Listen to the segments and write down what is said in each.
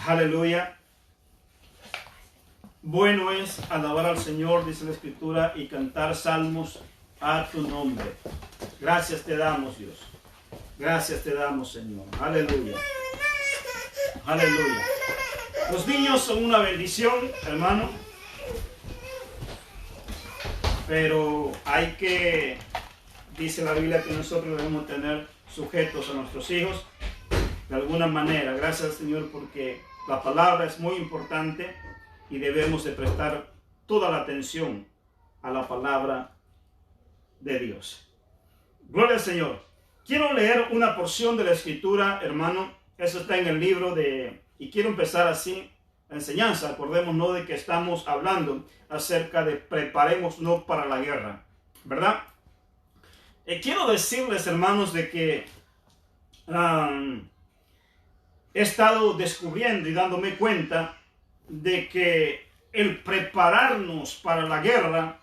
Aleluya. Bueno es alabar al Señor, dice la Escritura, y cantar salmos a tu nombre. Gracias te damos, Dios. Gracias te damos, Señor. Aleluya. Aleluya. Los niños son una bendición, hermano. Pero hay que, dice la Biblia, que nosotros debemos tener sujetos a nuestros hijos de alguna manera. Gracias, Señor, porque la palabra es muy importante y debemos de prestar toda la atención a la palabra de Dios. Gloria al Señor. Quiero leer una porción de la Escritura, hermano. Eso está en el libro de... Y quiero empezar así la enseñanza. Acordémonos de que estamos hablando acerca de preparémonos para la guerra, ¿verdad? Quiero decirles, hermanos, de que he estado descubriendo y dándome cuenta de que el prepararnos para la guerra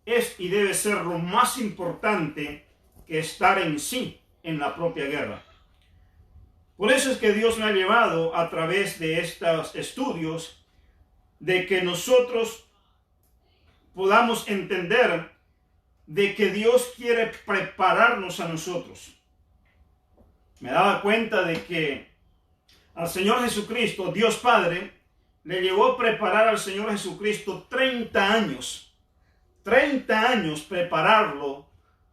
es y debe ser lo más importante que estar en sí en la propia guerra. Por eso es que Dios me ha llevado a través de estos estudios de que nosotros podamos entender de que Dios quiere prepararnos a nosotros. Me daba cuenta de que al Señor Jesucristo, Dios Padre, le llevó a preparar al Señor Jesucristo 30 años. 30 años prepararlo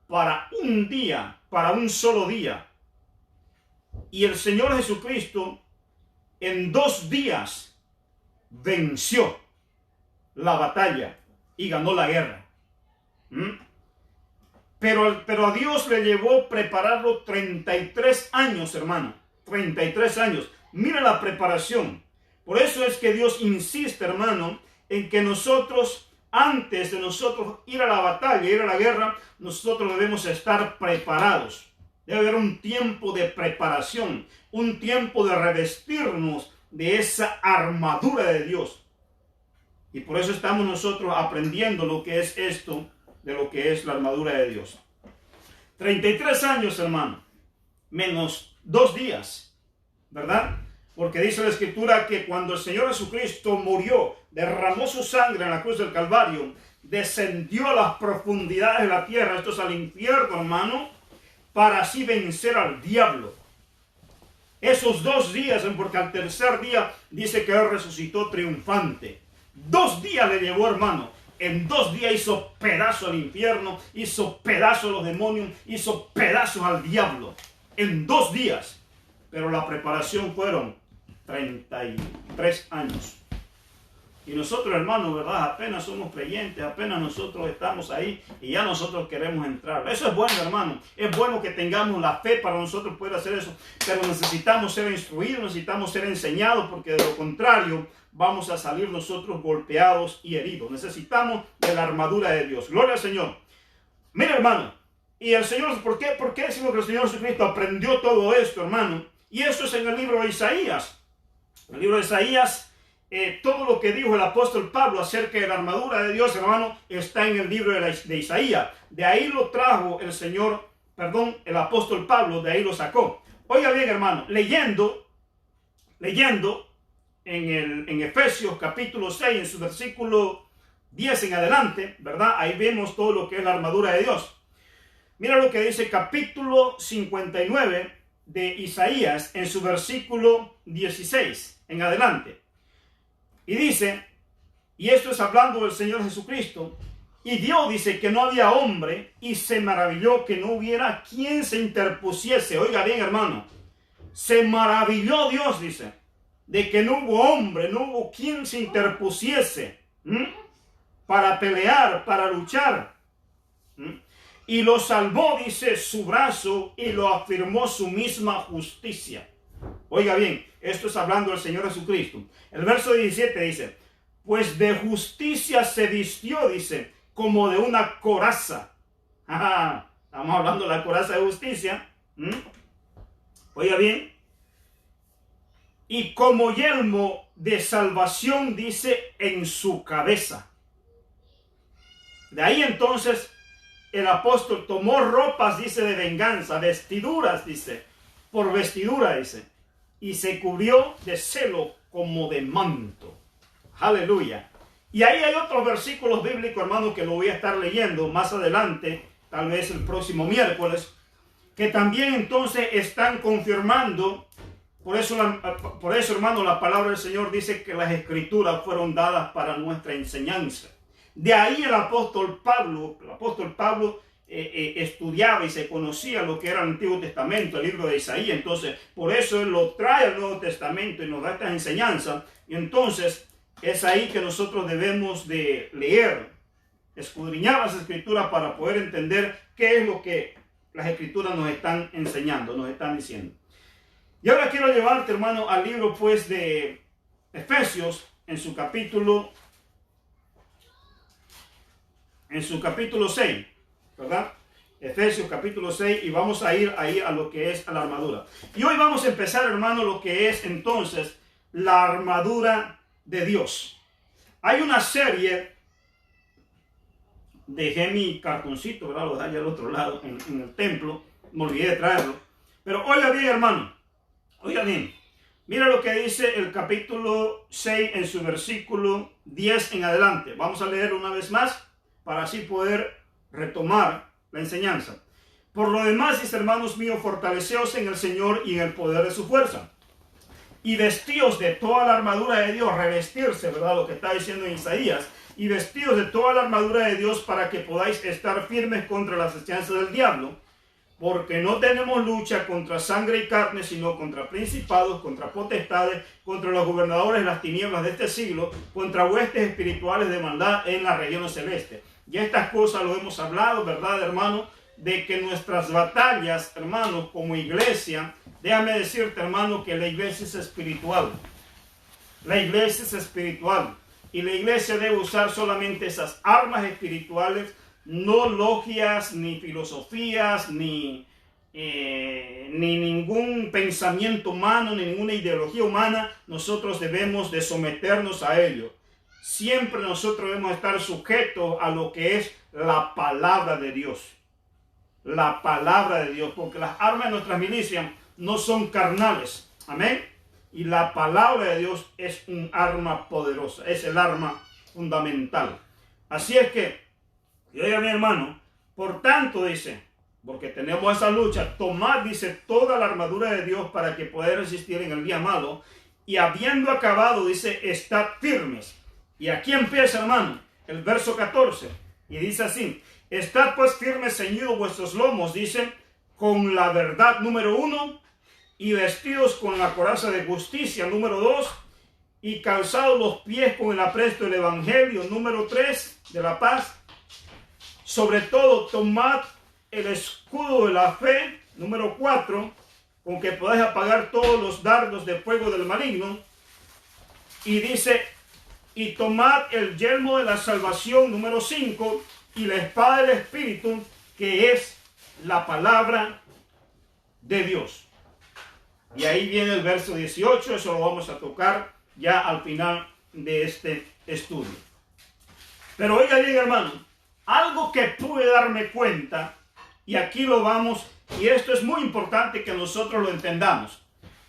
para un día, para un solo día. Y el Señor Jesucristo en 2 días venció la batalla y ganó la guerra. Pero a Dios le llevó prepararlo 33 años, hermano. 33 años. Mira la preparación. Por eso es que Dios insiste, hermano, en que nosotros, antes de nosotros ir a la batalla, ir a la guerra, nosotros debemos estar preparados. Debe haber un tiempo de preparación, un tiempo de revestirnos de esa armadura de Dios. Y por eso estamos nosotros aprendiendo lo que es esto, de lo que es la armadura de Dios. 33 años, hermano, menos 2 días, ¿verdad? Porque dice la Escritura que cuando el Señor Jesucristo murió, derramó su sangre en la cruz del Calvario, descendió a las profundidades de la tierra, esto es al infierno, hermano, para así vencer al diablo. Esos 2 días, porque al tercer día dice que Él resucitó triunfante. 2 días le llevó, hermano. En 2 días hizo pedazo al infierno, hizo pedazo a los demonios, hizo pedazos al diablo. En 2 días. Pero la preparación fueron 33 años. Y nosotros, hermanos, ¿verdad? Apenas somos creyentes, apenas nosotros estamos ahí y ya nosotros queremos entrar. Eso es bueno, hermano. Es bueno que tengamos la fe para nosotros poder hacer eso. Pero necesitamos ser instruidos, necesitamos ser enseñados, porque de lo contrario vamos a salir nosotros golpeados y heridos. Necesitamos de la armadura de Dios. Gloria al Señor. Mira, hermano. Y el Señor, ¿por qué decimos que el Señor Jesucristo aprendió todo esto, hermano? Y esto es en el libro de Isaías. En el libro de Isaías, todo lo que dijo el apóstol Pablo acerca de la armadura de Dios, hermano, está en el libro de Isaías. De ahí lo trajo el apóstol Pablo, de ahí lo sacó. Oiga bien, hermano, leyendo en Efesios capítulo 6, en su versículo 10 en adelante, ¿verdad? Ahí vemos todo lo que es la armadura de Dios. Mira lo que dice capítulo 59 de Isaías, en su versículo 16 en adelante. Y dice, y esto es hablando del Señor Jesucristo, y Dios dice que no había hombre, y se maravilló que no hubiera quien se interpusiese. Oiga bien, hermano, se maravilló Dios, dice, de que no hubo hombre, no hubo quien se interpusiese para pelear, para luchar. Y lo salvó, dice, su brazo, y lo afirmó su misma justicia. Oiga bien, esto es hablando del Señor Jesucristo. El verso 17 dice, pues de justicia se vistió, dice, como de una coraza. Estamos hablando de la coraza de justicia. Oiga bien. Y como yelmo de salvación, dice, en su cabeza. De ahí entonces el apóstol tomó ropas, dice, de venganza, vestiduras, dice, por vestidura, dice, y se cubrió de celo como de manto. Aleluya. Y ahí hay otros versículos bíblicos, hermano, que lo voy a estar leyendo más adelante, tal vez el próximo miércoles, que también entonces están confirmando. Por eso, hermano, la palabra del Señor dice que las escrituras fueron dadas para nuestra enseñanza. De ahí el apóstol Pablo estudiaba y se conocía lo que era el Antiguo Testamento, el libro de Isaías. Entonces, por eso él lo trae al Nuevo Testamento y nos da esta enseñanza. Y entonces, es ahí que nosotros debemos de leer, escudriñar las escrituras para poder entender qué es lo que las escrituras nos están enseñando, nos están diciendo. Y ahora quiero llevarte, hermano, al libro pues de Efesios en su capítulo 6, ¿verdad? Efesios capítulo 6, y vamos a ir ahí a lo que es a la armadura. Y hoy vamos a empezar, hermano, lo que es entonces la armadura de Dios. Hay una serie, dejé mi cartoncito, ¿verdad? Lo dejé allá al otro lado en el templo, me olvidé de traerlo. Pero oiga bien, hermano, oiga bien, mira lo que dice el capítulo 6 en su versículo 10 en adelante. Vamos a leer una vez más para así poder retomar la enseñanza. Por lo demás, dice, hermanos míos, fortaleceos en el Señor y en el poder de su fuerza. Y vestíos de toda la armadura de Dios, revestirse, ¿verdad? Lo que está diciendo en Isaías. Y vestíos de toda la armadura de Dios para que podáis estar firmes contra las acechanzas del diablo. Porque no tenemos lucha contra sangre y carne, sino contra principados, contra potestades, contra los gobernadores de las tinieblas de este siglo, contra huestes espirituales de maldad en las regiones celestes. Y estas cosas lo hemos hablado, ¿verdad, hermano? De que nuestras batallas, hermano, como iglesia, déjame decirte, hermano, que la iglesia es espiritual. La iglesia es espiritual. Y la iglesia debe usar solamente esas armas espirituales, no logias, ni filosofías, ni ningún pensamiento humano, ni ninguna ideología humana. Nosotros debemos de someternos a ello. Siempre nosotros debemos estar sujetos a lo que es la palabra de Dios. La palabra de Dios, porque las armas de nuestras milicias no son carnales. Amén. Y la palabra de Dios es un arma poderosa, es el arma fundamental. Así es que, y oiga mi hermano, por tanto dice, porque tenemos esa lucha, tomad, dice, toda la armadura de Dios para que podáis resistir en el día malo, y habiendo acabado, dice, estad firmes. Y aquí empieza, hermano, el verso 14, y dice así, estad pues firmes, ceñidos vuestros lomos, dice, con la verdad, número 1, y vestidos con la coraza de justicia, número 2, y calzados los pies con el apresto del evangelio, número 3, de la paz. Sobre todo, tomad el escudo de la fe, número 4, con que podáis apagar todos los dardos de fuego del maligno. Y dice, y tomad el yelmo de la salvación, número 5, y la espada del Espíritu, que es la palabra de Dios. Y ahí viene el verso 18, eso lo vamos a tocar ya al final de este estudio. Pero oiga bien, hermano, algo que pude darme cuenta, y aquí lo vamos, y esto es muy importante que nosotros lo entendamos.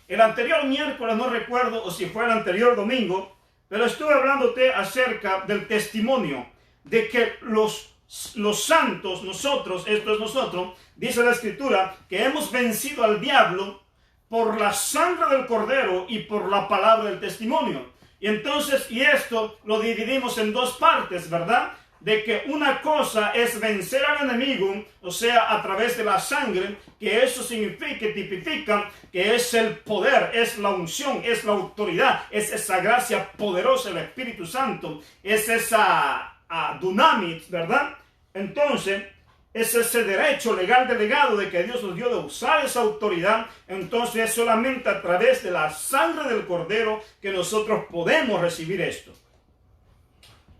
El anterior miércoles, no recuerdo, o si fue el anterior domingo, pero estuve hablándote acerca del testimonio, de que los santos, nosotros, esto es nosotros, dice la Escritura, que hemos vencido al diablo por la sangre del Cordero y por la palabra del testimonio. Y entonces, y esto lo dividimos en dos partes, ¿verdad? De que una cosa es vencer al enemigo, o sea, a través de la sangre, que eso significa, tipifica, que es el poder, es la unción, es la autoridad, es esa gracia poderosa del Espíritu Santo, es esa dunamis, ¿verdad? Entonces, es ese derecho legal delegado de que Dios nos dio de usar esa autoridad. Entonces es solamente a través de la sangre del Cordero que nosotros podemos recibir esto.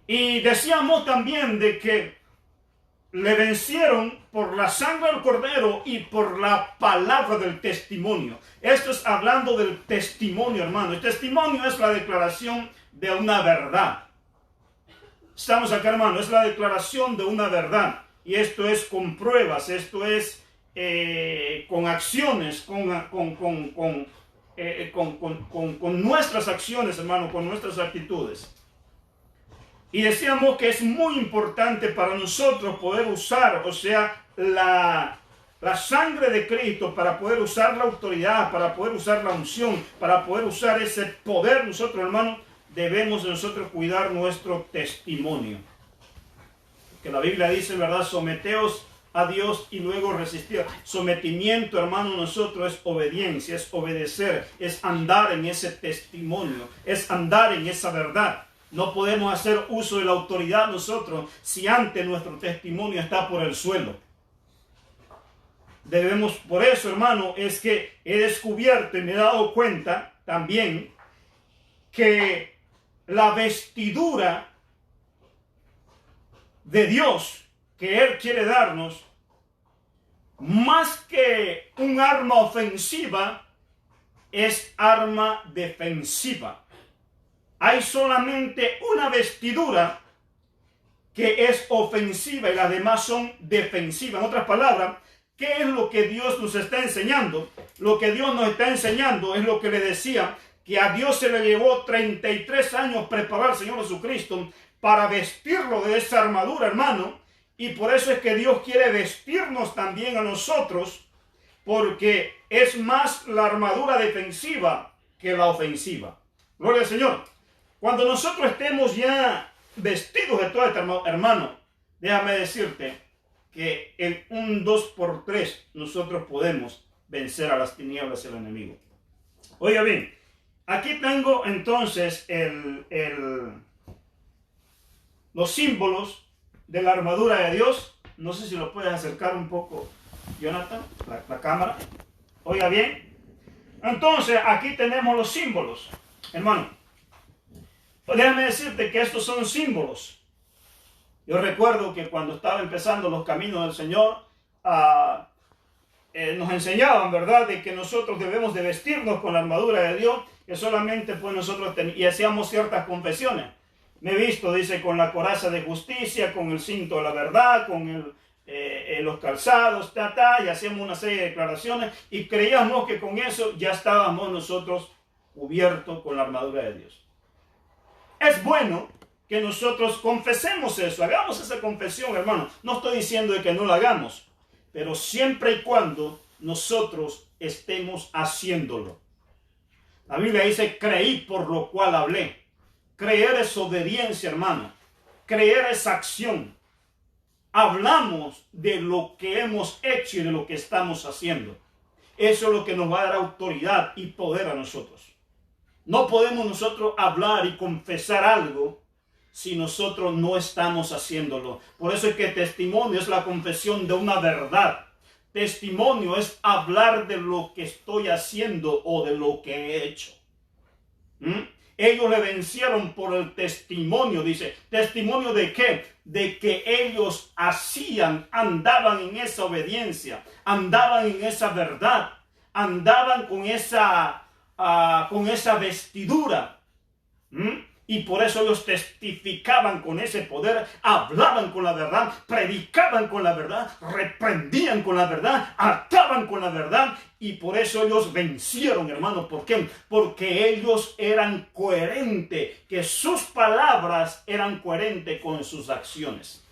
Y decíamos también de que le vencieron por la sangre del Cordero y por la palabra del testimonio. Esto es hablando del testimonio, hermano. El testimonio es la declaración de una verdad. Estamos acá, hermano, es la declaración de una verdad. Y esto es con pruebas, esto es con acciones, con nuestras acciones, hermano, con nuestras actitudes. Y decíamos que es muy importante para nosotros poder usar, o sea, la sangre de Cristo, para poder usar la autoridad, para poder usar la unción, para poder usar ese poder. Nosotros, hermano, debemos nosotros cuidar nuestro testimonio. Que la Biblia dice, ¿verdad? Someteos a Dios y luego resistir. Sometimiento, hermano, nosotros es obediencia, es obedecer, es andar en ese testimonio, es andar en esa verdad. No podemos hacer uso de la autoridad nosotros si antes nuestro testimonio está por el suelo. Debemos, por eso, hermano, es que he descubierto y me he dado cuenta también que la vestidura de Dios que Él quiere darnos, más que un arma ofensiva, es arma defensiva. Hay solamente una vestidura que es ofensiva y las demás son defensivas. En otras palabras, ¿qué es lo que Dios nos está enseñando? Lo que Dios nos está enseñando es lo que le decía, que a Dios se le llevó 33 años preparar al Señor Jesucristo para vestirlo de esa armadura, hermano. Y por eso es que Dios quiere vestirnos también a nosotros, porque es más la armadura defensiva que la ofensiva. Gloria al Señor. Cuando nosotros estemos ya vestidos de todo esto, hermano, déjame decirte que en un 2x3 nosotros podemos vencer a las tinieblas y al enemigo. Oiga bien, aquí tengo entonces los símbolos de la armadura de Dios. No sé si lo puedes acercar un poco, Jonathan, la cámara. Oiga bien, entonces aquí tenemos los símbolos, hermano. Déjame decirte que estos son símbolos. Yo recuerdo que cuando estaba empezando los caminos del Señor, nos enseñaban, ¿verdad?, de que nosotros debemos de vestirnos con la armadura de Dios, que solamente pues nosotros y hacíamos ciertas confesiones. Me he visto, dice, con la coraza de justicia, con el cinto de la verdad, con los calzados, y hacíamos una serie de declaraciones y creíamos que con eso ya estábamos nosotros cubiertos con la armadura de Dios. Es bueno que nosotros confesemos eso, hagamos esa confesión, hermano. No estoy diciendo de que no la hagamos, pero siempre y cuando nosotros estemos haciéndolo. La Biblia dice, creí por lo cual hablé. Creer es obediencia, hermano. Creer es acción. Hablamos de lo que hemos hecho y de lo que estamos haciendo. Eso es lo que nos va a dar autoridad y poder a nosotros. No podemos nosotros hablar y confesar algo si nosotros no estamos haciéndolo. Por eso es que testimonio es la confesión de una verdad. Testimonio es hablar de lo que estoy haciendo o de lo que he hecho. Ellos le vencieron por el testimonio, dice. ¿Testimonio de qué? De que ellos andaban en esa obediencia, andaban en esa verdad, andaban con esa vestidura. Y por eso ellos testificaban con ese poder, hablaban con la verdad, predicaban con la verdad, reprendían con la verdad, ataban con la verdad. Y por eso ellos vencieron, hermano. ¿Por qué? Porque ellos eran coherentes, que sus palabras eran coherentes con sus acciones.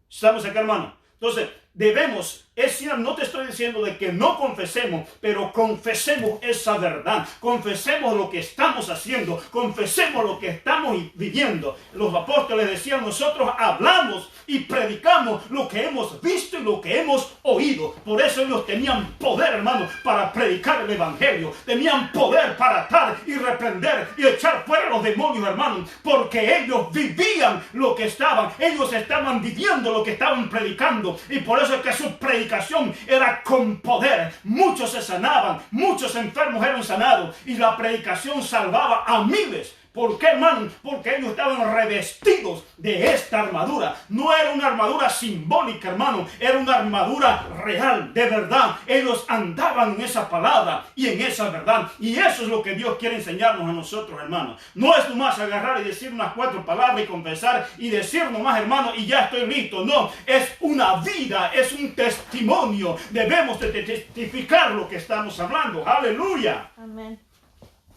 ¿Estamos acá, hermano? Entonces, debemos, es cierto, no te estoy diciendo de que no confesemos, pero confesemos esa verdad, confesemos lo que estamos haciendo, confesemos lo que estamos viviendo. Los apóstoles decían, nosotros hablamos y predicamos lo que hemos visto y lo que hemos oído. Por eso ellos tenían poder, hermano, para predicar el evangelio, tenían poder para atar y reprender y echar fuera los demonios, hermano, porque ellos vivían lo que ellos estaban viviendo lo que estaban predicando. Y por eso es que su predicación era con poder. Muchos se sanaban, muchos enfermos eran sanados y la predicación salvaba a miles. ¿Por qué, hermano? Porque ellos estaban revestidos de esta armadura. No era una armadura simbólica, hermano. Era una armadura real, de verdad. Ellos andaban en esa palabra y en esa verdad. Y eso es lo que Dios quiere enseñarnos a nosotros, hermano. No es nomás agarrar y decir unas 4 palabras y confesar y decir nomás, hermano, y ya estoy listo. No, es una vida, es un testimonio testimonio. Debemos de testificar lo que estamos hablando. Aleluya. Amén.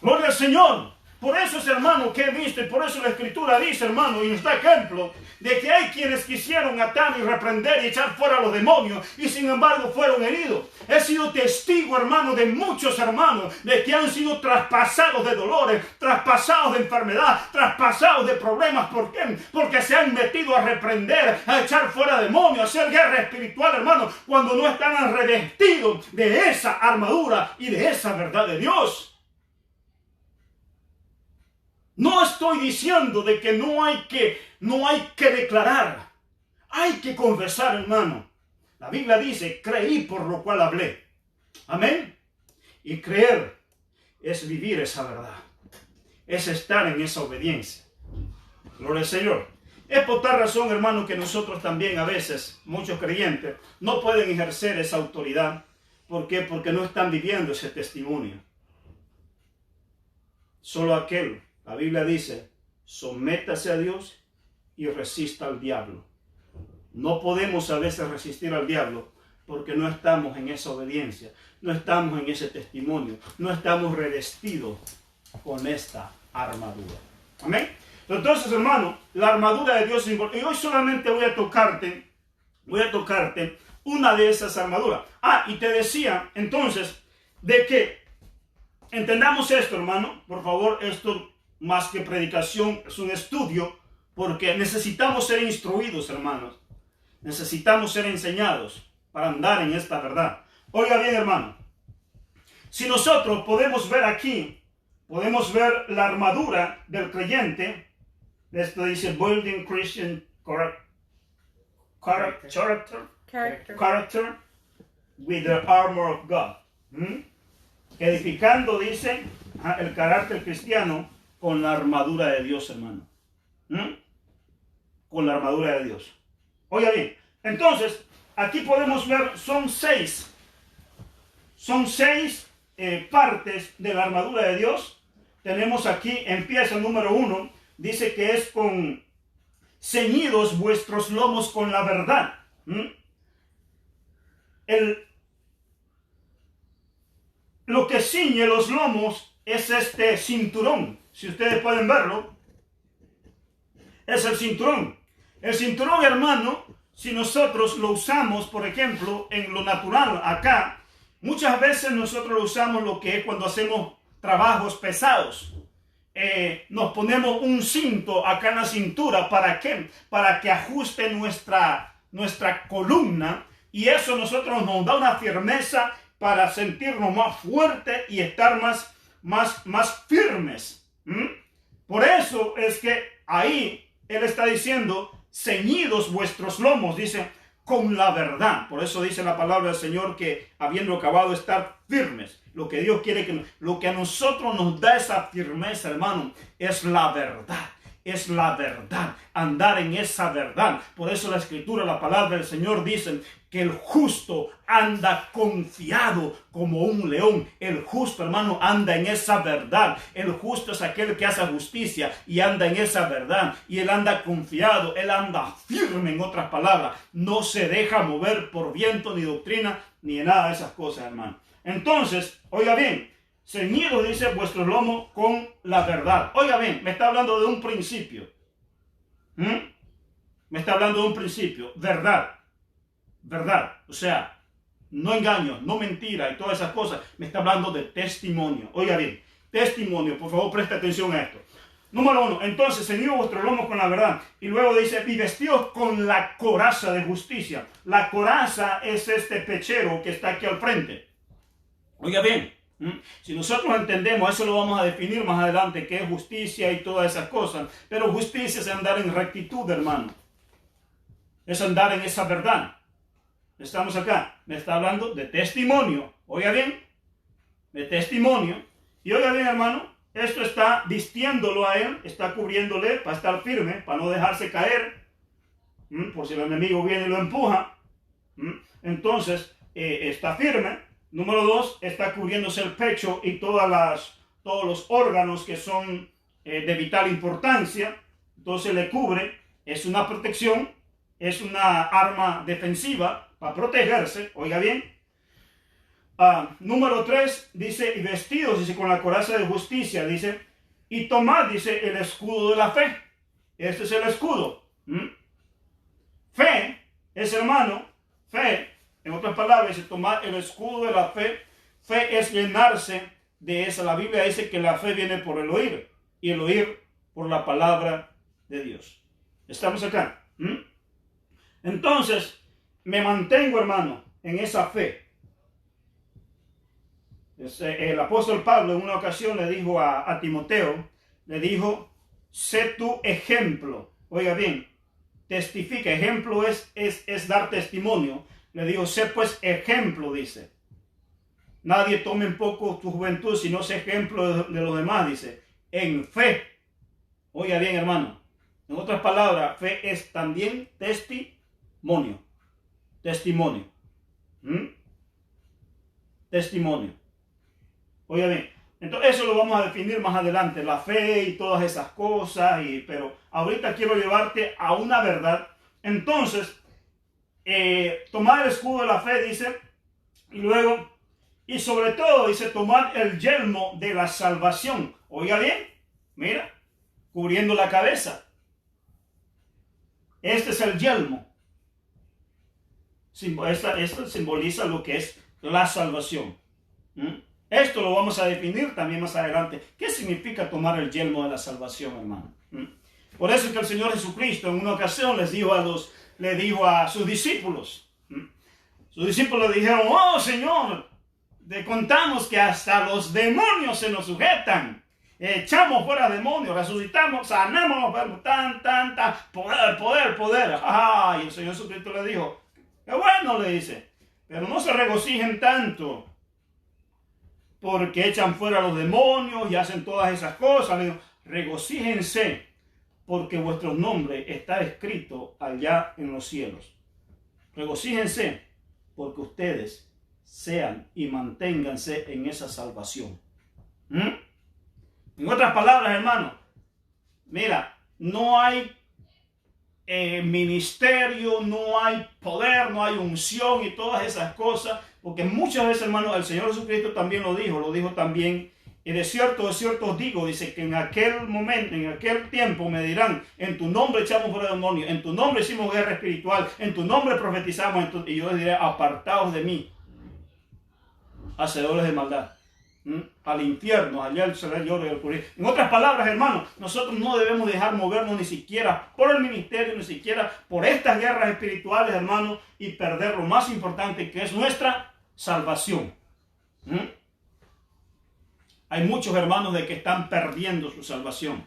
Gloria al Señor. Por eso es, hermano, que he visto, y por eso la Escritura dice, hermano, y nos da ejemplo, de que hay quienes quisieron atar y reprender y echar fuera a los demonios, y sin embargo fueron heridos. He sido testigo, hermano, de muchos hermanos, de que han sido traspasados de dolores, traspasados de enfermedad, traspasados de problemas. ¿Por qué? Porque se han metido a reprender, a echar fuera demonios, a hacer guerra espiritual, hermano, cuando no están revestidos de esa armadura y de esa verdad de Dios. No estoy diciendo de que no hay que declarar. Hay que confesar, hermano. La Biblia dice, creí por lo cual hablé. Amén. Y creer es vivir esa verdad. Es estar en esa obediencia. Gloria al Señor. Es por tal razón, hermano, que nosotros también a veces, muchos creyentes, no pueden ejercer esa autoridad. ¿Por qué? Porque no están viviendo ese testimonio. Solo aquel. La Biblia dice, sométase a Dios y resista al diablo. No podemos a veces resistir al diablo porque no estamos en esa obediencia, no estamos en ese testimonio, no estamos revestidos con esta armadura. Amén. Entonces, hermano, la armadura de Dios es importante. Y hoy solamente voy a tocarte una de esas armaduras. Y te decía entonces de que entendamos esto, hermano. Por favor, esto más que predicación es un estudio, porque necesitamos ser instruidos, hermanos. Necesitamos ser enseñados para andar en esta verdad. Oiga bien, hermano. Si nosotros podemos ver aquí, podemos ver la armadura del creyente. Esto dice building Christian character with the armor of God. Edificando, dice, el carácter cristiano con la armadura de Dios, hermano. Con la armadura de Dios. Oiga bien, entonces, aquí podemos ver, son seis partes de la armadura de Dios. Tenemos aquí, empieza el número 1, dice que es con ceñidos vuestros lomos con la verdad. Lo que ciñe los lomos es este cinturón. Si ustedes pueden verlo, es el cinturón. El cinturón, hermano, si nosotros lo usamos, por ejemplo, en lo natural acá, muchas veces nosotros lo usamos lo que es cuando hacemos trabajos pesados. Nos ponemos un cinto acá en la cintura. ¿Para qué? Para que ajuste nuestra columna, y eso nosotros nos da una firmeza para sentirnos más fuertes y estar más firmes. Por eso es que ahí él está diciendo, ceñidos vuestros lomos, dice, con la verdad. Por eso dice la palabra del Señor que habiendo acabado de estar firmes, lo que Dios quiere, lo que a nosotros nos da esa firmeza, hermano, es la verdad. Es la verdad, andar en esa verdad. Por eso la Escritura, la palabra del Señor dice que el justo anda confiado como un león. El justo, hermano, anda en esa verdad. El justo es aquel que hace justicia y anda en esa verdad. Y él anda confiado, él anda firme, en otras palabras. No se deja mover por viento, ni doctrina, ni nada de esas cosas, hermano. Entonces, oiga bien, ceñidos, dice, vuestros lomos con la verdad. Oiga bien, me está hablando de un principio. Me está hablando de un principio. Verdad. Verdad. O sea, no engaño, no mentira y todas esas cosas. Me está hablando de testimonio. Oiga bien, testimonio. Por favor, presta atención a esto. Número 1. Entonces, ceñidos vuestros lomos con la verdad. Y luego dice, y vestidos con la coraza de justicia. La coraza es este pechero que está aquí al frente. Oiga bien. Si nosotros entendemos, eso lo vamos a definir más adelante, que es justicia y todas esas cosas. Pero justicia es andar en rectitud, hermano. Es andar en esa verdad. Estamos acá. Me está hablando de testimonio. Oiga bien. De testimonio. Y oiga bien, hermano. Esto está vistiéndolo a él. Está cubriéndole para estar firme. Para no dejarse caer. Por si el enemigo viene y lo empuja. Entonces, está firme. Número 2, está cubriéndose el pecho y todos los órganos que son de vital importancia. Entonces le cubre, es una protección, es una arma defensiva para protegerse, oiga bien. Número 3, dice, y vestidos, dice, con la coraza de justicia, dice, y tomad, dice, el escudo de la fe. Este es el escudo. Fe es, hermano, fe, en otras palabras, dice, tomar el escudo de la fe. Fe es llenarse de esa. La Biblia dice que la fe viene por el oír, y el oír por la palabra de Dios. ¿Estamos acá? Entonces, me mantengo, hermano, en esa fe. El apóstol Pablo en una ocasión le dijo a Timoteo, le dijo, sé tu ejemplo. Oiga bien, testifica. Ejemplo es dar testimonio. Le dijo, sé pues ejemplo, dice. Nadie tome en poco tu juventud, sino sé ejemplo de los demás, dice. En fe. Oiga bien, hermano. En otras palabras, fe es también testimonio. Testimonio. Testimonio. Oiga bien, entonces eso lo vamos a definir más adelante, la fe y todas esas cosas, pero ahorita quiero llevarte a una verdad. Entonces, tomar el escudo de la fe, dice, y luego, y sobre todo, dice, tomar el yelmo de la salvación. Oiga bien, mira, cubriendo la cabeza. Este es el yelmo. Esto simboliza lo que es la salvación. Esto lo vamos a definir también más adelante. ¿Qué significa tomar el yelmo de la salvación, hermano? Por eso es que el Señor Jesucristo en una ocasión le dijo a sus discípulos. Sus discípulos le dijeron, oh Señor, te contamos que hasta los demonios se nos sujetan. Echamos fuera demonios, resucitamos, sanamos, poder. Y el Señor Jesucristo le dijo, qué bueno, le dice, pero no se regocijen tanto porque echan fuera los demonios y hacen todas esas cosas. Le digo, regocíjense porque vuestro nombre está escrito allá en los cielos. Regocíjense porque ustedes sean y manténganse en esa salvación. En otras palabras, hermano, mira, no hay ministerio, no hay poder, no hay unción y todas esas cosas, porque muchas veces, hermano, el Señor Jesucristo también lo dijo también, y de cierto os digo, dice que en aquel momento, en aquel tiempo me dirán, en tu nombre echamos fuera demonios, en tu nombre hicimos guerra espiritual, en tu nombre profetizamos, y yo les diré, apartaos de mí, hacedores de maldad. Al infierno, allá será el lloro y el crujir. En otras palabras, hermanos, nosotros no debemos dejar movernos ni siquiera por el ministerio, ni siquiera por estas guerras espirituales, hermanos, y perder lo más importante que es nuestra salvación. Hay muchos hermanos de que están perdiendo su salvación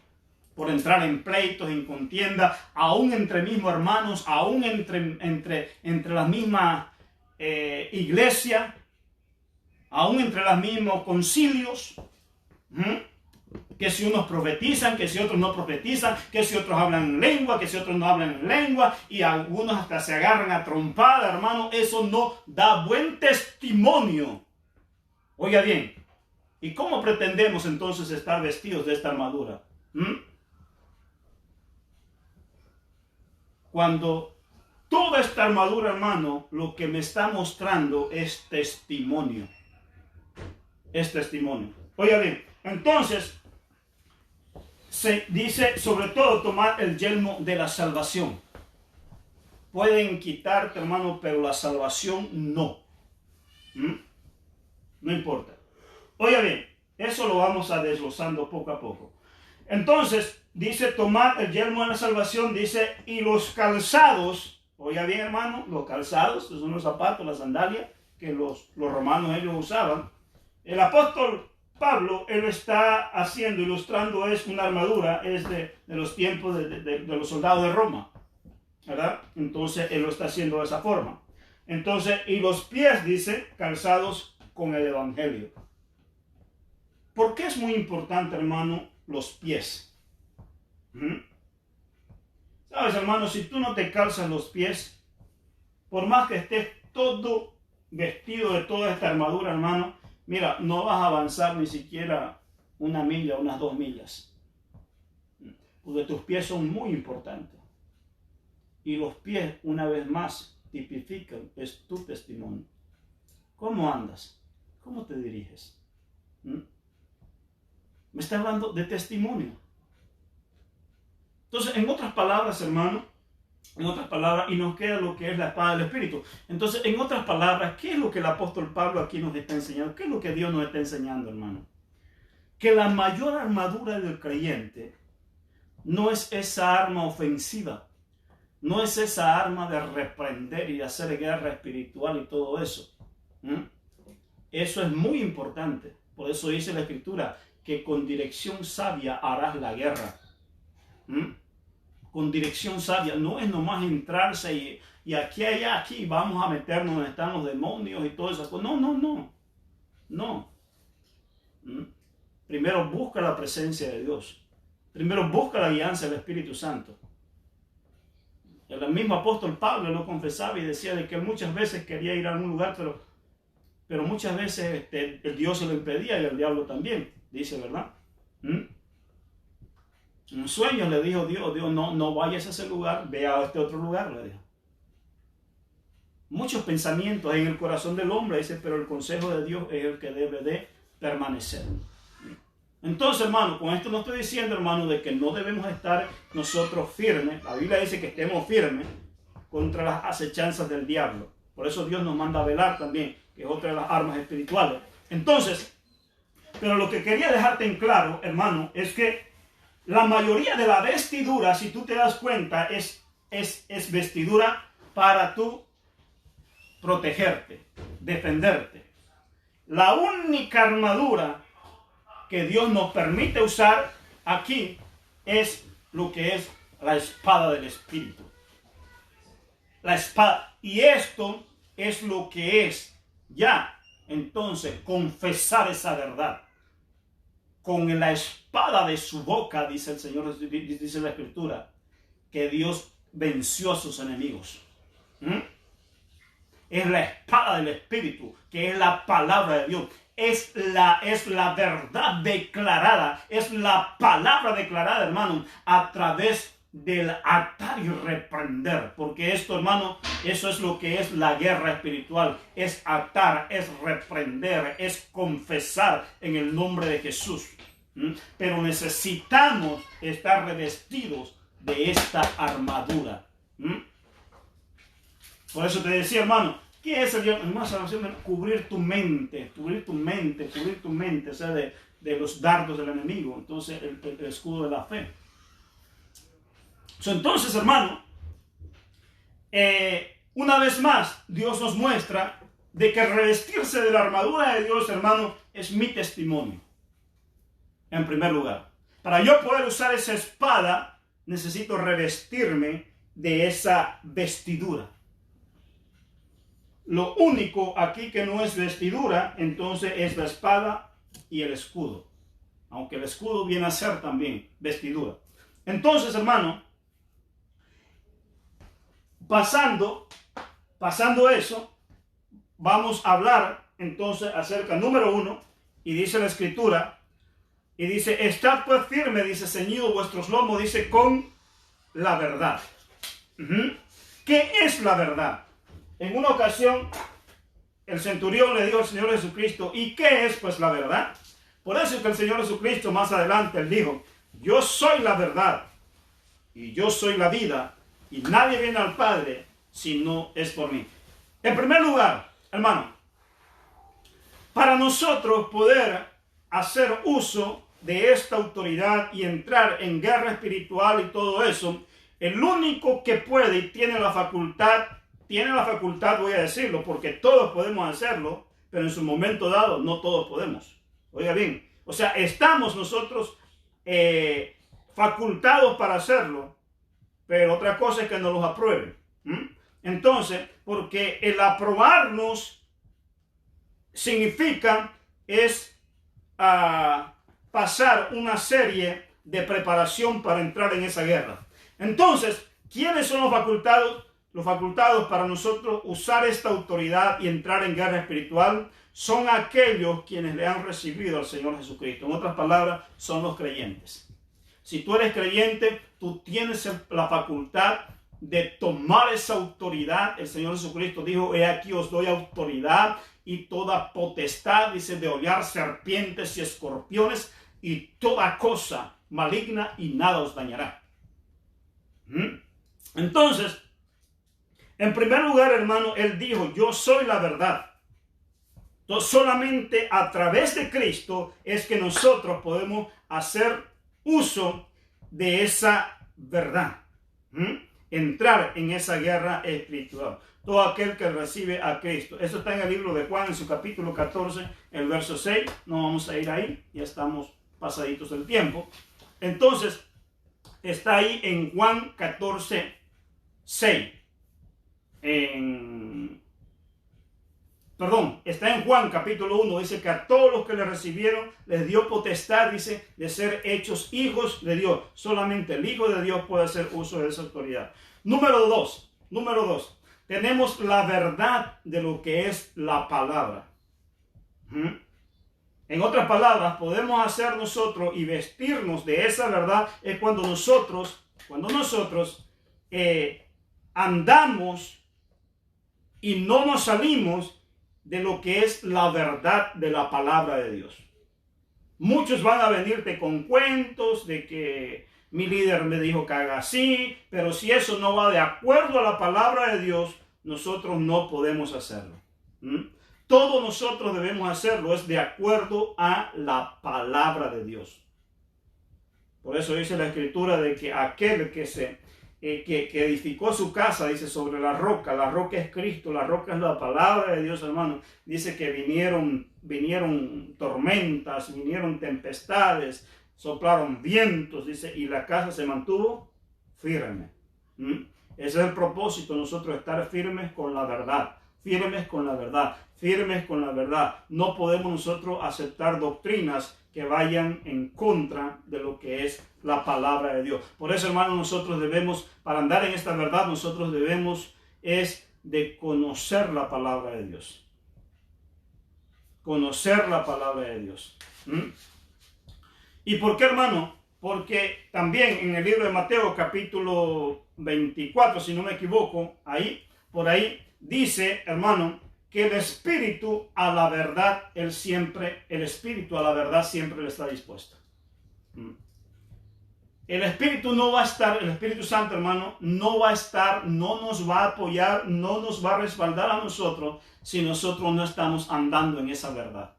por entrar en pleitos, en contienda, aún entre mismos hermanos, aún entre las mismas iglesias, aún entre los mismos concilios, que si unos profetizan, que si otros no profetizan, que si otros hablan en lengua, que si otros no hablan en lengua, y algunos hasta se agarran a trompada, hermano. Eso no da buen testimonio. Oiga bien, ¿y cómo pretendemos entonces estar vestidos de esta armadura? Cuando toda esta armadura, hermano, lo que me está mostrando es testimonio. Es testimonio. Oiga bien, entonces se dice sobre todo tomar el yelmo de la salvación. Pueden quitarte, hermano, pero la salvación no. No importa. Oiga bien, eso lo vamos a desglosando poco a poco. Entonces dice tomar el yelmo de la salvación, dice, y los calzados. Oiga bien, hermano, los calzados, que son los zapatos, las sandalias que los romanos ellos usaban. El apóstol Pablo, él lo está haciendo, ilustrando, es una armadura, es de los tiempos de los soldados de Roma, ¿verdad? Entonces, él lo está haciendo de esa forma. Entonces, y los pies, dice, calzados con el evangelio. ¿Por qué es muy importante, hermano, los pies? ¿Sabes, hermano? Si tú no te calzas los pies, por más que estés todo vestido de toda esta armadura, hermano, mira, no vas a avanzar ni siquiera una milla, unas 2 millas. Porque tus pies son muy importantes. Y los pies, una vez más, tipifican es tu testimonio. ¿Cómo andas? ¿Cómo te diriges? Me está hablando de testimonio. Entonces, en otras palabras, hermano, en otras palabras, y nos queda lo que es la espada del Espíritu. Entonces, en otras palabras, ¿qué es lo que el apóstol Pablo aquí nos está enseñando? ¿Qué es lo que Dios nos está enseñando, hermano? Que la mayor armadura del creyente no es esa arma ofensiva, no es esa arma de reprender y hacer guerra espiritual y todo eso. Eso es muy importante. Por eso dice la Escritura que con dirección sabia harás la guerra. Con dirección sabia, no es nomás entrarse y aquí, allá, aquí, vamos a meternos donde están los demonios y todo eso. No. Primero busca la presencia de Dios. Primero busca la guianza del Espíritu Santo. El mismo apóstol Pablo lo confesaba y decía de que él muchas veces quería ir a algún lugar, pero muchas veces el Dios se lo impedía y el diablo también, dice, ¿verdad? En un sueño le dijo Dios, no vayas a ese lugar, ve a este otro lugar, le dijo. Muchos pensamientos en el corazón del hombre, dice, pero el consejo de Dios es el que debe de permanecer. Entonces, hermano, con esto no estoy diciendo, hermano, de que no debemos estar nosotros firmes. La Biblia dice que estemos firmes contra las acechanzas del diablo. Por eso Dios nos manda a velar también, que es otra de las armas espirituales. Entonces, pero lo que quería dejarte en claro, hermano, es que la mayoría de la vestidura, si tú te das cuenta, es vestidura para tú protegerte, defenderte. La única armadura que Dios nos permite usar aquí es lo que es la espada del Espíritu. La espada. Y esto es lo que es ya, entonces, confesar esa verdad. Con la espada de su boca, dice el Señor, dice la Escritura, que Dios venció a sus enemigos. Es la espada del Espíritu, que es la palabra de Dios. Es la verdad declarada, es la palabra declarada, hermano, a través del atar y reprender. Porque esto, hermano, eso es lo que es la guerra espiritual. Es atar, es reprender, es confesar en el nombre de Jesús. Pero necesitamos estar revestidos de esta armadura. Por eso te decía, hermano, ¿qué es la salvación? Cubrir tu mente, o sea, de los dardos del enemigo. Entonces, el escudo de la fe. Entonces, hermano, una vez más, Dios nos muestra de que revestirse de la armadura de Dios, hermano, es mi testimonio. En primer lugar, para yo poder usar esa espada, necesito revestirme de esa vestidura. Lo único aquí que no es vestidura, entonces es la espada y el escudo. Aunque el escudo viene a ser también vestidura. Entonces, hermano, pasando eso, vamos a hablar entonces acerca, número 1, y dice la Escritura, y dice, estad pues firme, dice, ceñidos vuestros lomos, dice, con la verdad. ¿Qué es la verdad? En una ocasión, el centurión le dijo al Señor Jesucristo, ¿y qué es pues la verdad? Por eso es que el Señor Jesucristo más adelante, él dijo, yo soy la verdad, y yo soy la vida, y nadie viene al Padre si no es por mí. En primer lugar, hermano, para nosotros poder hacer uso de esta autoridad y entrar en guerra espiritual y todo eso, el único que puede y tiene la facultad, voy a decirlo, porque todos podemos hacerlo, pero en su momento dado no todos podemos. Oiga bien, o sea, estamos nosotros facultados para hacerlo, pero otra cosa es que nos los aprueben. Entonces, porque el aprobarnos significa pasar una serie de preparación para entrar en esa guerra. Entonces, ¿quiénes son los facultados? Los facultados para nosotros usar esta autoridad y entrar en guerra espiritual son aquellos quienes le han recibido al Señor Jesucristo. En otras palabras, son los creyentes. Si tú eres creyente, tú tienes la facultad de tomar esa autoridad. El Señor Jesucristo dijo, he aquí os doy autoridad y toda potestad, dice, de hollar serpientes y escorpiones y toda cosa maligna, y nada os dañará. Entonces, en primer lugar, hermano, Él dijo, yo soy la verdad. Entonces, solamente a través de Cristo es que nosotros podemos hacer uso de esa verdad. Entrar en esa guerra espiritual. Todo aquel que recibe a Cristo. Eso está en el libro de Juan, en su capítulo 14, el verso 6. No vamos a ir ahí, ya estamos pasaditos del tiempo. Entonces, está ahí en Juan 14, 6. Está en Juan capítulo 1, dice que a todos los que le recibieron les dio potestad, dice, de ser hechos hijos de Dios. Solamente el Hijo de Dios puede hacer uso de esa autoridad. Número dos, tenemos la verdad de lo que es la palabra. En otras palabras, podemos hacer nosotros y vestirnos de esa verdad es cuando nosotros andamos y no nos salimos de lo que es la verdad de la palabra de Dios. Muchos van a venirte con cuentos de que mi líder me dijo que haga así, pero si eso no va de acuerdo a la palabra de Dios, nosotros no podemos hacerlo. Todo nosotros debemos hacerlo es de acuerdo a la palabra de Dios. Por eso dice la Escritura de que aquel que edificó su casa, dice, sobre la roca es Cristo, la roca es la palabra de Dios, hermano. Dice que vinieron tormentas, vinieron tempestades, soplaron vientos, dice, y la casa se mantuvo firme. Ese es el propósito, nosotros estar firmes con la verdad, firmes con la verdad, firmes con la verdad. No podemos nosotros aceptar doctrinas que vayan en contra de lo que es la palabra de Dios. Por eso, hermano, nosotros debemos, para andar en esta verdad, nosotros debemos es de conocer la palabra de Dios. Conocer la palabra de Dios. ¿Y por qué, hermano? Porque también en el libro de Mateo, capítulo 24, si no me equivoco, por ahí dice, hermano, que el espíritu a la verdad, el espíritu a la verdad siempre le está dispuesto. El espíritu no va a estar, el Espíritu Santo, hermano, no va a estar, no nos va a apoyar, no nos va a respaldar a nosotros si nosotros no estamos andando en esa verdad.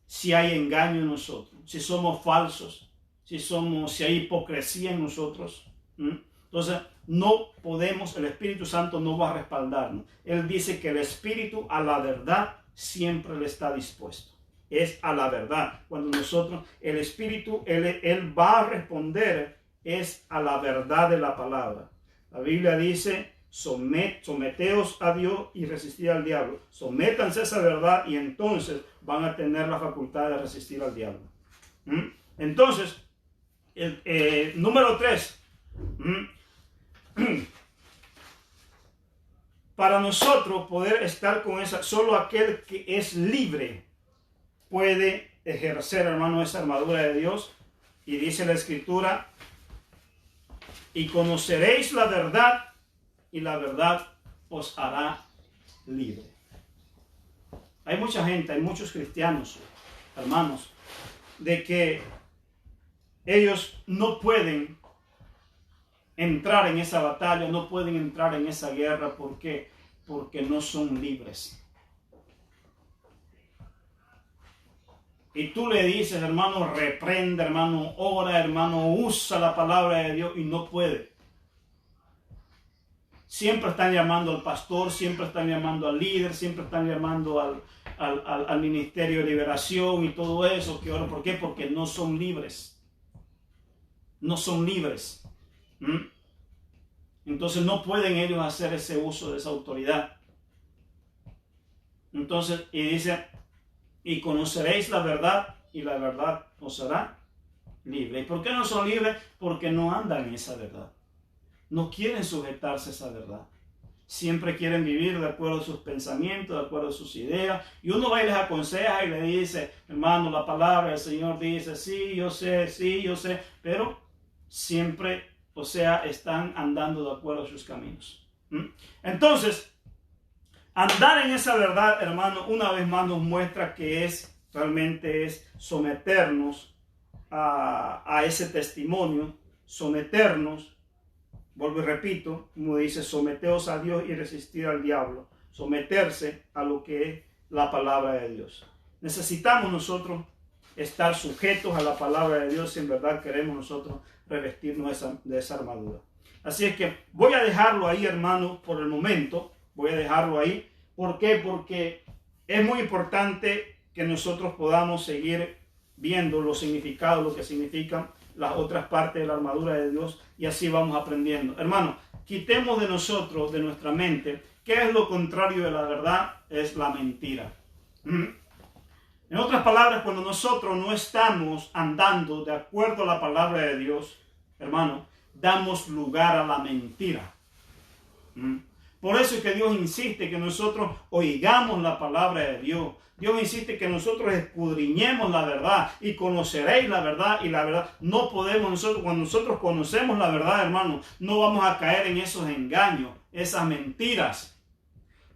Si hay engaño en nosotros, si somos falsos, si hay hipocresía en nosotros, entonces no podemos, el Espíritu Santo no va a respaldarnos. Él dice que el Espíritu a la verdad siempre le está dispuesto. Es a la verdad. Cuando nosotros, el Espíritu, él va a responder, es a la verdad de la palabra. La Biblia dice, someteos a Dios y resistid al diablo. Sométanse a esa verdad y entonces van a tener la facultad de resistir al diablo. Entonces, número 3. Para nosotros poder estar con esa, solo aquel que es libre puede ejercer, hermano, esa armadura de Dios. Y dice la Escritura, y conoceréis la verdad, y la verdad os hará libre. Hay mucha gente, hay muchos cristianos, hermanos, de que ellos no pueden entrar en esa batalla, no pueden entrar en esa guerra. ¿Por qué? Porque no son libres. Y tú le dices, hermano, reprende, hermano, ora, hermano, usa la palabra de Dios y no puede. Siempre están llamando al pastor, siempre están llamando al líder, siempre están llamando al ministerio de liberación y todo eso. ¿Por qué? Porque no son libres. No son libres. Entonces no pueden ellos hacer ese uso de esa autoridad. Entonces, y dice, y conoceréis la verdad, y la verdad os hará libre. ¿Y por qué no son libres? Porque no andan en esa verdad. No quieren sujetarse a esa verdad. Siempre quieren vivir de acuerdo a sus pensamientos, de acuerdo a sus ideas. Y uno va y les aconseja y le dice, hermano, la palabra del Señor dice, sí, yo sé, pero siempre o sea, están andando de acuerdo a sus caminos. Entonces, andar en esa verdad, hermano, una vez más nos muestra que realmente es someternos a ese testimonio, someternos, vuelvo y repito, como dice, someteos a Dios y resistir al diablo, someterse a lo que es la palabra de Dios. Necesitamos nosotros estar sujetos a la palabra de Dios si en verdad queremos nosotros revestirnos de esa armadura. Así es que voy a dejarlo ahí, hermano, por el momento. Voy a dejarlo ahí. ¿Por qué? Porque es muy importante que nosotros podamos seguir viendo los significados, lo que significan las otras partes de la armadura de Dios, y así vamos aprendiendo. Hermano, quitemos de nosotros, de nuestra mente, ¿qué es lo contrario de la verdad? Es la mentira. En otras palabras, cuando nosotros no estamos andando de acuerdo a la palabra de Dios, hermano, damos lugar a la mentira. Por eso es que Dios insiste que nosotros oigamos la palabra de Dios. Dios insiste que nosotros escudriñemos la verdad y conoceréis la verdad, y la verdad no podemos nosotros, cuando nosotros conocemos la verdad, hermano, no vamos a caer en esos engaños, esas mentiras.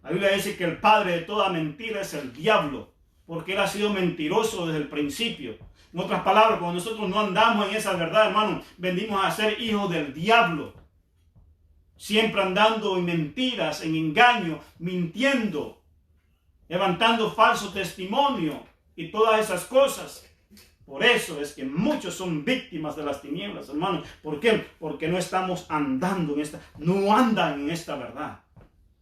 La Biblia dice que el padre de toda mentira es el diablo, porque él ha sido mentiroso desde el principio. En otras palabras, cuando nosotros no andamos en esa verdad, hermano, venimos a ser hijos del diablo. Siempre andando en mentiras, en engaño, mintiendo, levantando falso testimonio y todas esas cosas. Por eso es que muchos son víctimas de las tinieblas, hermano. ¿Por qué? Porque no estamos andando no andan en esta verdad.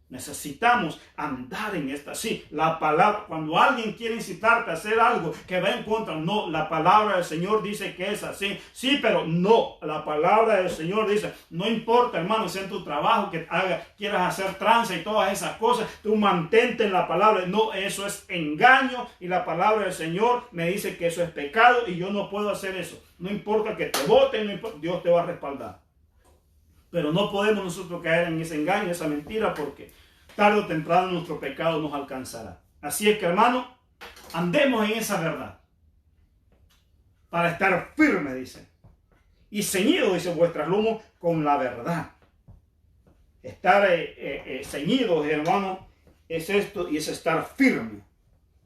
Necesitamos andar en esta. Sí, la palabra, cuando alguien quiere incitarte a hacer algo que va en contra, no, la palabra del Señor dice que es así. Sí, pero no, la palabra del Señor dice, no importa, hermano, sea en tu trabajo que quieras hacer tranza y todas esas cosas, tú mantente en la palabra. No, eso es engaño, y la palabra del Señor me dice que eso es pecado y yo no puedo hacer eso. No importa que te voten, no importa, Dios te va a respaldar. Pero no podemos nosotros caer en ese engaño, esa mentira, porque tarde o temprano nuestro pecado nos alcanzará. Así es que, hermano, andemos en esa verdad para estar firme, dice. Y ceñido, dice, vuestras lomos con la verdad. Estar ceñidos, hermano, es esto, y es estar firme.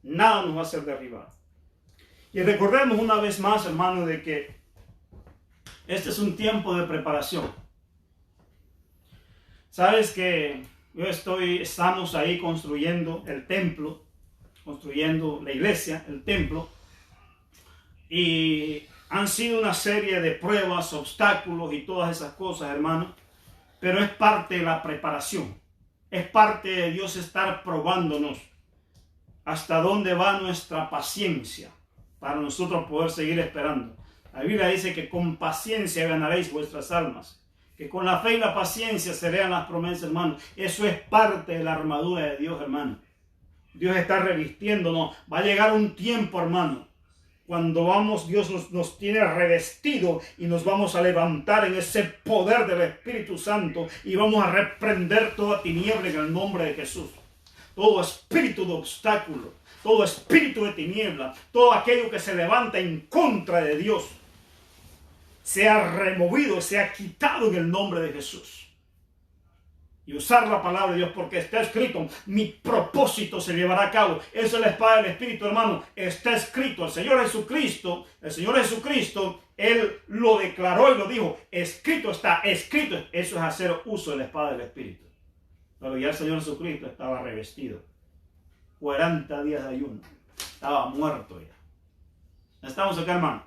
Nada nos va a hacer derribar. Y recordemos una vez más, hermano, de que este es un tiempo de preparación. Sabes que estamos ahí construyendo el templo, construyendo la iglesia, el templo, y han sido una serie de pruebas, obstáculos y todas esas cosas, hermano, pero es parte de la preparación, es parte de Dios estar probándonos hasta dónde va nuestra paciencia para nosotros poder seguir esperando. La Biblia dice que con paciencia ganaréis vuestras almas. Que con la fe y la paciencia se vean las promesas, hermano. Eso es parte de la armadura de Dios, hermano. Dios está revistiéndonos. Va a llegar un tiempo, hermano, cuando Dios nos tiene revestido y nos vamos a levantar en ese poder del Espíritu Santo y vamos a reprender toda tiniebla en el nombre de Jesús. Todo espíritu de obstáculo, todo espíritu de tiniebla, todo aquello que se levanta en contra de Dios, sea removido, sea quitado en el nombre de Jesús. Y usar la palabra de Dios, porque está escrito, mi propósito se llevará a cabo. Esa es la espada del Espíritu, hermano. Está escrito. El Señor Jesucristo, Él lo declaró y lo dijo. Escrito está, escrito. Eso es hacer uso de la espada del Espíritu. Pero ya el Señor Jesucristo estaba revestido. 40 días de ayuno. Estaba muerto ya. ¿Estamos acá, hermano?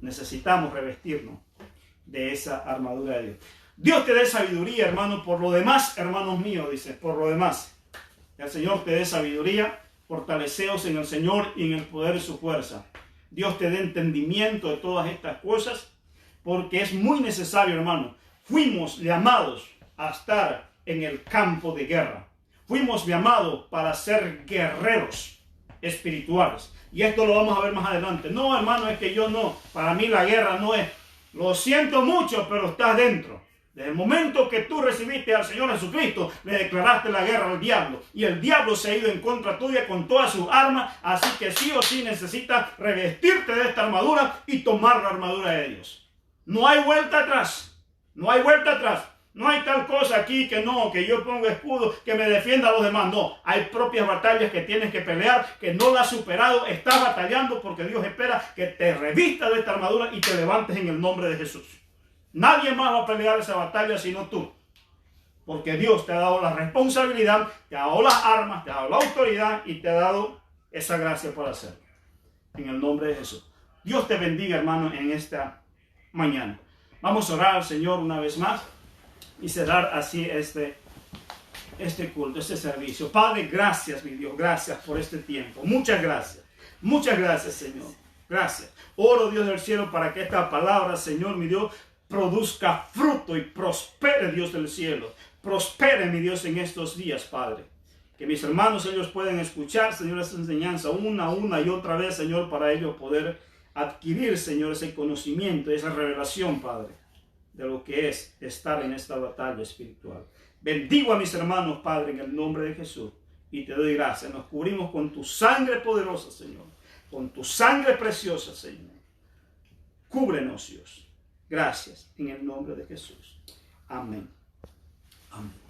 Necesitamos revestirnos de esa armadura de Dios. Dios te dé sabiduría, hermano, por lo demás, hermanos míos, dice, por lo demás. Que el Señor te dé sabiduría, fortaleceos en el Señor y en el poder de su fuerza. Dios te dé entendimiento de todas estas cosas, porque es muy necesario, hermano. Fuimos llamados a estar en el campo de guerra. Fuimos llamados para ser guerreros espirituales. Y esto lo vamos a ver más adelante. No, hermano, es que yo no. Para mí la guerra no es. Lo siento mucho, pero estás dentro. Desde el momento que tú recibiste al Señor Jesucristo, le declaraste la guerra al diablo. Y el diablo se ha ido en contra tuya con todas sus armas. Así que sí o sí necesitas revestirte de esta armadura y tomar la armadura de Dios. No hay vuelta atrás. No hay vuelta atrás. No hay tal cosa aquí que no, que yo ponga escudo, que me defienda a los demás. No, hay propias batallas que tienes que pelear, que no las has superado. Estás batallando porque Dios espera que te revistas de esta armadura y te levantes en el nombre de Jesús. Nadie más va a pelear esa batalla sino tú. Porque Dios te ha dado la responsabilidad, te ha dado las armas, te ha dado la autoridad y te ha dado esa gracia para hacerlo. En el nombre de Jesús. Dios te bendiga, hermano, en esta mañana. Vamos a orar al Señor una vez más y cerrar así este culto, este servicio. Padre, gracias, mi Dios, gracias por este tiempo. Muchas gracias, Señor. Gracias. Oro, Dios del cielo, para que esta palabra, Señor, mi Dios, produzca fruto y prospere, Dios del cielo. Prospere, mi Dios, en estos días, Padre. Que mis hermanos, ellos pueden escuchar, Señor, esta enseñanza una y otra vez, Señor, para ellos poder adquirir, Señor, ese conocimiento, esa revelación, Padre, de lo que es estar en esta batalla espiritual. Bendigo a mis hermanos, Padre, en el nombre de Jesús, y te doy gracias. Nos cubrimos con tu sangre poderosa, Señor, con tu sangre preciosa, Señor. Cúbrenos, Dios. Gracias, en el nombre de Jesús. Amén. Amén.